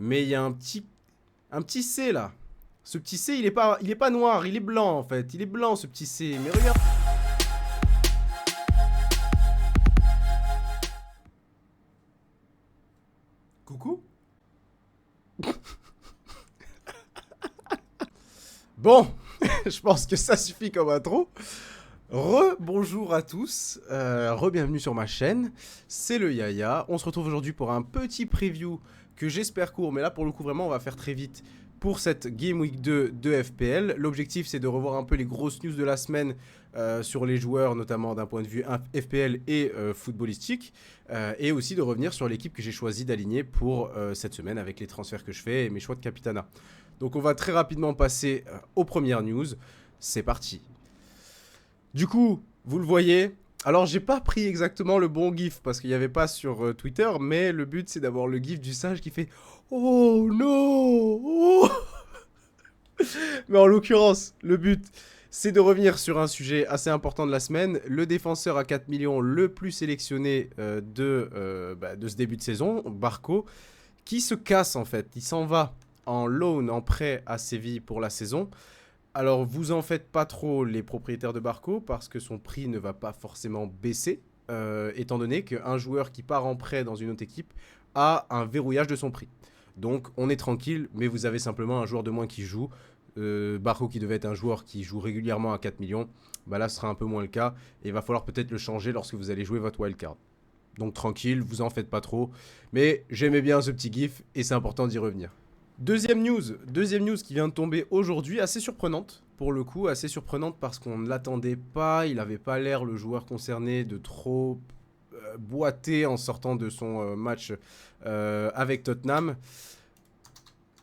Mais il y a un petit C là. Ce petit C, il est pas noir, il est blanc en fait. Il est blanc ce petit C. Mais regarde. Coucou. Bon, je pense que ça suffit comme intro. Bonjour à tous, bienvenue sur ma chaîne, c'est le Yaya. On se retrouve aujourd'hui pour un petit preview que j'espère court, mais là pour le coup vraiment on va faire très vite pour cette Game Week 2 de FPL. L'objectif c'est de revoir un peu les grosses news de la semaine sur les joueurs, notamment d'un point de vue FPL et footballistique, et aussi de revenir sur l'équipe que j'ai choisi d'aligner pour cette semaine avec les transferts que je fais et mes choix de capitana. Donc on va très rapidement passer aux premières news, c'est parti. Du coup, vous le voyez, alors j'ai pas pris exactement le bon gif parce qu'il n'y avait pas sur Twitter, mais le but c'est d'avoir le gif du singe qui fait « Oh non oh !» Mais en l'occurrence, le but c'est de revenir sur un sujet assez important de la semaine, le défenseur à 4 millions le plus sélectionné de ce début de saison, Barco, qui se casse en fait, il s'en va en loan, en prêt à Séville pour la saison. Alors, vous en faites pas trop les propriétaires de Barco parce que son prix ne va pas forcément baisser, étant donné qu'un joueur qui part en prêt dans une autre équipe a un verrouillage de son prix. Donc, on est tranquille, mais vous avez simplement un joueur de moins qui joue. Barco qui devait être un joueur qui joue régulièrement à 4 millions, bah là ce sera un peu moins le cas et il va falloir peut-être le changer lorsque vous allez jouer votre wildcard. Donc tranquille, vous en faites pas trop, mais j'aimais bien ce petit gif et c'est important d'y revenir. Deuxième news qui vient de tomber aujourd'hui, assez surprenante pour le coup, assez surprenante parce qu'on ne l'attendait pas, il n'avait pas l'air le joueur concerné de trop boiter en sortant de son match avec Tottenham.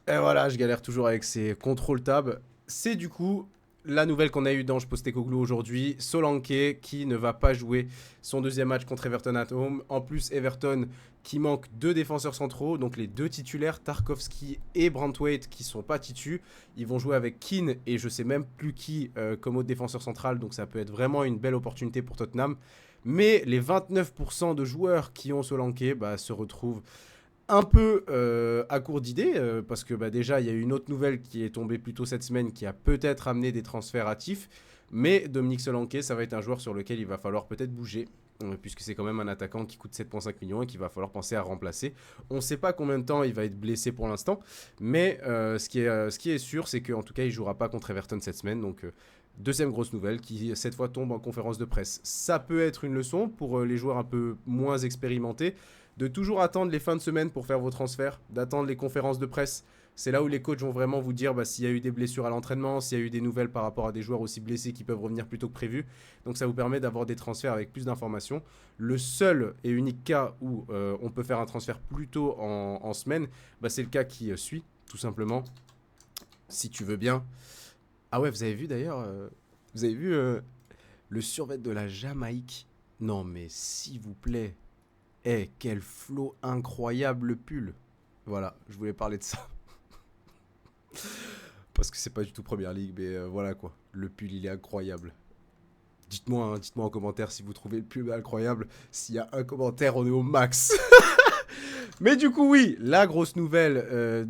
Et voilà, je galère toujours avec ces contrôle tab. C'est du coup la nouvelle qu'on a eue d'Ange Postecoglou aujourd'hui, Solanke qui ne va pas jouer son deuxième match contre Everton at home. En plus, Everton qui manque deux défenseurs centraux, donc les deux titulaires, Tarkowski et Branthwaite, qui sont pas titus. Ils vont jouer avec Keane et je sais même plus qui comme autre défenseur central, donc ça peut être vraiment une belle opportunité pour Tottenham. Mais les 29% de joueurs qui ont Solanke se retrouvent un peu à court d'idées, parce que déjà, il y a eu une autre nouvelle qui est tombée plus tôt cette semaine qui a peut-être amené des transferts hâtifs. Mais Dominique Solanke, ça va être un joueur sur lequel il va falloir peut-être bouger, puisque c'est quand même un attaquant qui coûte 7,5 millions et qu'il va falloir penser à remplacer. On ne sait pas combien de temps il va être blessé pour l'instant, mais ce qui est sûr, c'est qu'en tout cas, il ne jouera pas contre Everton cette semaine. Donc, deuxième grosse nouvelle qui, cette fois, tombe en conférence de presse. Ça peut être une leçon pour les joueurs un peu moins expérimentés, de toujours attendre les fins de semaine pour faire vos transferts, d'attendre les conférences de presse. C'est là où les coachs vont vraiment vous dire s'il y a eu des blessures à l'entraînement, s'il y a eu des nouvelles par rapport à des joueurs aussi blessés qui peuvent revenir plus tôt que prévu. Donc ça vous permet d'avoir des transferts avec plus d'informations. Le seul et unique cas où on peut faire un transfert plus tôt en semaine, c'est le cas qui suit, tout simplement. Si tu veux bien. Ah ouais, vous avez vu d'ailleurs, vous avez vu le survêt de la Jamaïque. Non mais s'il vous plaît. Eh, quel flow incroyable le pull. Voilà, je voulais parler de ça. Parce que c'est pas du tout Première Ligue, mais voilà quoi. Le pull, il est incroyable. Dites-moi en commentaire si vous trouvez le pull incroyable. S'il y a un commentaire, on est au max. Mais du coup, oui, la grosse nouvelle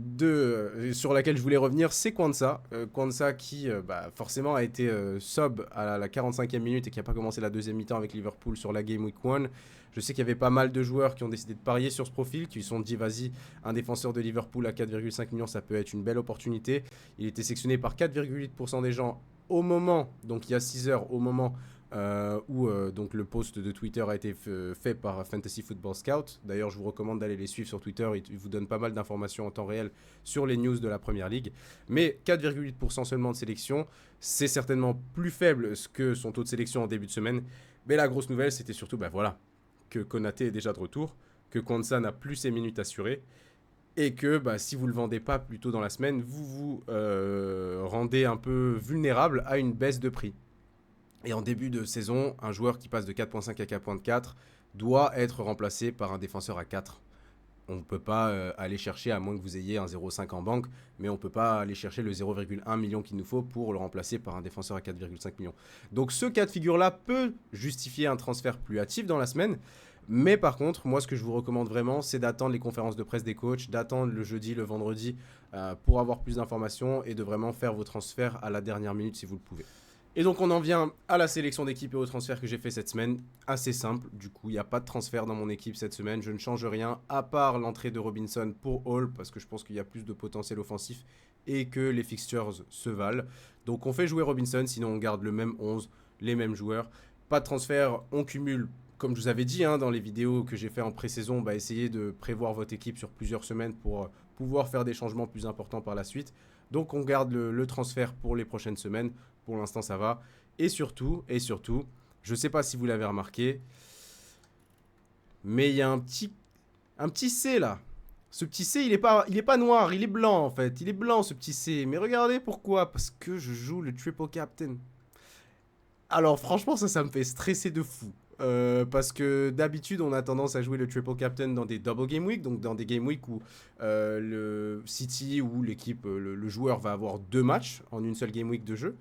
sur laquelle je voulais revenir, c'est Quansah. Quansah qui, forcément, a été sub à la 45e minute et qui n'a pas commencé la deuxième mi-temps avec Liverpool sur la Game Week 1. Je sais qu'il y avait pas mal de joueurs qui ont décidé de parier sur ce profil, qui se sont dit, vas-y, un défenseur de Liverpool à 4,5 millions, ça peut être une belle opportunité. Il était sélectionné par 4,8% des gens au moment, donc il y a 6 heures, au moment où donc le post de Twitter a été fait par Fantasy Football Scout. D'ailleurs, je vous recommande d'aller les suivre sur Twitter. Ils vous donnent pas mal d'informations en temps réel sur les news de la Première Ligue. Mais 4,8% seulement de sélection, c'est certainement plus faible que son taux de sélection en début de semaine. Mais la grosse nouvelle, c'était surtout que Konaté est déjà de retour, que Quansah n'a plus ses minutes assurées, et que si vous ne le vendez pas plus tôt dans la semaine, vous vous rendez un peu vulnérable à une baisse de prix. Et en début de saison, un joueur qui passe de 4.5 à 4.4 doit être remplacé par un défenseur à 4. On ne peut pas aller chercher, à moins que vous ayez un 0,5 en banque, mais on ne peut pas aller chercher le 0,1 million qu'il nous faut pour le remplacer par un défenseur à 4,5 millions. Donc ce cas de figure-là peut justifier un transfert plus hâtif dans la semaine, Mais par contre, moi, ce que je vous recommande vraiment, c'est d'attendre les conférences de presse des coachs, d'attendre le jeudi, le vendredi, pour avoir plus d'informations et de vraiment faire vos transferts à la dernière minute si vous le pouvez. Et donc, on en vient à la sélection d'équipe et aux transferts que j'ai fait cette semaine. Assez simple, du coup, il n'y a pas de transfert dans mon équipe cette semaine. Je ne change rien, à part l'entrée de Robinson pour Hall, parce que je pense qu'il y a plus de potentiel offensif et que les fixtures se valent. Donc, on fait jouer Robinson, sinon on garde le même 11, les mêmes joueurs. Pas de transfert, on cumule comme je vous avais dit dans les vidéos que j'ai fait en pré-saison, essayez de prévoir votre équipe sur plusieurs semaines pour pouvoir faire des changements plus importants par la suite. Donc on garde le transfert pour les prochaines semaines. Pour l'instant, ça va. Et surtout, je ne sais pas si vous l'avez remarqué, mais il y a un petit C là. Ce petit C, il est pas noir, il est blanc en fait. Il est blanc ce petit C. Mais regardez pourquoi. Parce que je joue le triple captain. Alors franchement, ça me fait stresser de fou. Parce que d'habitude, on a tendance à jouer le triple captain dans des double game week, donc dans des game week où le City ou l'équipe, le joueur va avoir 2 matchs en une seule game week de jeu.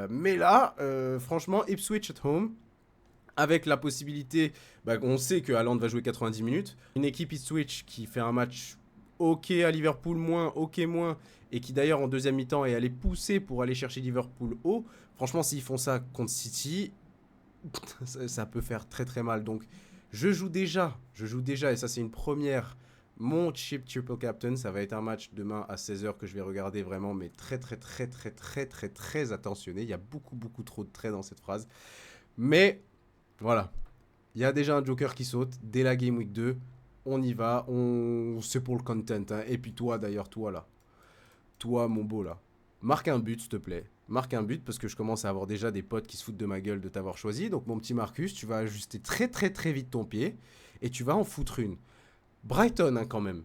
Mais là, franchement, Ipswich at home, avec la possibilité, on sait que Haaland va jouer 90 minutes. Une équipe Ipswich qui fait un match ok à Liverpool moins, ok moins, et qui d'ailleurs en deuxième mi-temps est allé pousser pour aller chercher Liverpool haut. Franchement, s'ils font ça contre City, ça peut faire très très mal. Donc je joue déjà, et ça c'est une première, mon chip triple captain. Ça va être un match demain à 16h que je vais regarder vraiment, mais très attentionné. Il y a beaucoup trop de traits dans cette phrase. Mais voilà, il y a déjà un joker qui saute dès la game week 2. On y va, c'est pour le content. Et puis toi d'ailleurs, toi là, toi mon beau là, marque un but s'il te plaît. Marque un but parce que je commence à avoir déjà des potes qui se foutent de ma gueule de t'avoir choisi. Donc mon petit Marcus, tu vas ajuster très vite ton pied et tu vas en foutre une. Brighton quand même.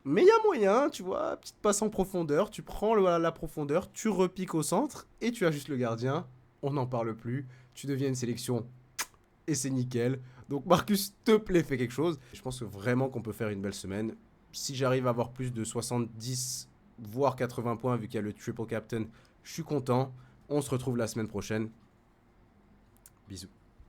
Mais il y a moyen, tu vois, petite passe en profondeur, tu prends la profondeur, tu repiques au centre et tu ajustes le gardien. On n'en parle plus. Tu deviens une sélection et c'est nickel. Donc Marcus, te plaît, fais quelque chose. Je pense vraiment qu'on peut faire une belle semaine. Si j'arrive à avoir plus de 70 voire 80 points vu qu'il y a le triple captain, je suis content. On se retrouve la semaine prochaine. Bisous.